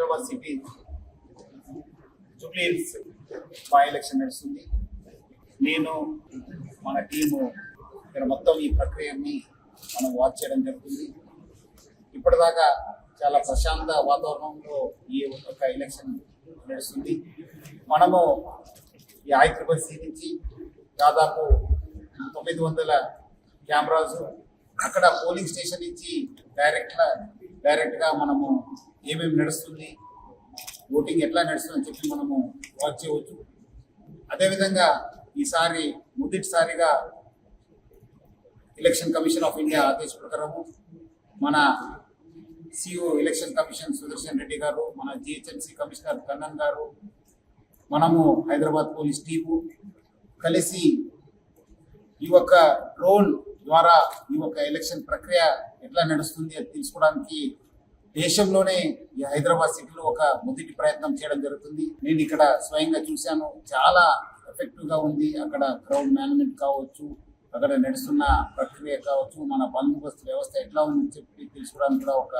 Hyderabad city Jubilee hills by election నడుస్తుంది. నేను మన టీము ఇక్కడ మొత్తం ఈ ప్రక్రియని మనం వాచ్ చేయడం జరుగుతుంది. ఇప్పటిదాకా చాలా ప్రశాంత వాతావరణంలో ఈ ఒక ఎలక్షన్ నడుస్తుంది. మనము ఈ హైదరాబాద్ సిటీ నుంచి దాదాపు 900 కెమెరాస్, అక్కడ పోలింగ్ స్టేషన్ నుంచి డైరెక్ట్గా మనము ఏమేమి నడుస్తుంది, ఓటింగ్ ఎట్లా నడుస్తుందని చెప్పి మనము వాచ్ చేయవచ్చు. అదేవిధంగా ఈసారి మొదటిసారిగా ఎలక్షన్ కమిషన్ ఆఫ్ ఇండియా ఆదేశ ప్రకారము మన CEO election commission Sudarshan Reddy garu, మన జిహెచ్ఎంసీ కమిషనర్ కన్నన్ గారు, మనము హైదరాబాద్ పోలీస్ టీము కలిసి ఈ యొక్క డ్రోన్ ద్వారా ఈ యొక్క ఎలక్షన్ ప్రక్రియ ఎట్లా నడుస్తుంది అది తెలుసుకోవడానికి దేశంలోనే ఈ హైదరాబాద్ సిటీలో ఒక మొదటి ప్రయత్నం చేయడం జరుగుతుంది. నేను ఇక్కడ స్వయంగా చూశాను, చాలా ఎఫెక్టివ్గా ఉంది. అక్కడ క్రౌడ్ మేనేజ్మెంట్ కావచ్చు, అక్కడ నడుస్తున్న ప్రక్రియ కావచ్చు, మన బందోబస్తు వ్యవస్థ ఎట్లా ఉందని చెప్పి తెలుసుకోవడానికి కూడా ఒక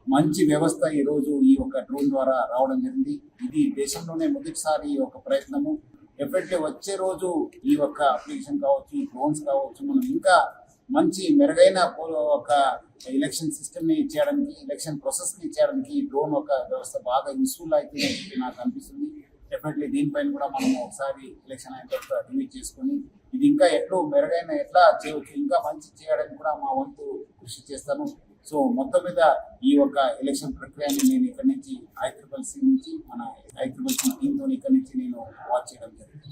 మంచి వ్యవస్థ ఈరోజు ఈ యొక్క డ్రోన్ ద్వారా రావడం జరిగింది. ఇది దేశంలోనే మొదటిసారి ఈ యొక్క ప్రయత్నము. డెఫినెట్లీ వచ్చే రోజు ఈ యొక్క అప్లికేషన్ కావచ్చు, ఈ డ్రోన్స్ కావచ్చు, మనం ఇంకా మంచి మెరుగైన ఒక ఎలక్షన్ సిస్టమ్ని చేయడానికి, ఎలక్షన్ ప్రాసెస్ని చేయడానికి ఈ డ్రోన్ ఒక వ్యవస్థ బాగా యూస్ఫుల్ అవుతుందని చెప్పి నాకు అనిపిస్తుంది. డెఫినెట్లీ దీనిపైన కూడా మనం ఒకసారి ఎలక్షన్ అయిన తర్వాత రివ్యూ చేసుకొని ఇది ఇంకా ఎట్లా మెరుగైన ఎట్లా చేయవచ్చు, ఇంకా మంచి చేయడానికి కూడా మా వంతు కృషి చేస్తాను. సో మొత్తం మీద ఈ యొక్క ఎలక్షన్ ప్రక్రియని నేను ఇక్కడ నుంచి హైదరాబాద్ నుంచి మన హైదరాబాద్ టీంతో ఇక్కడ నుంచి నేను వాచ్ చేయడం జరిగింది.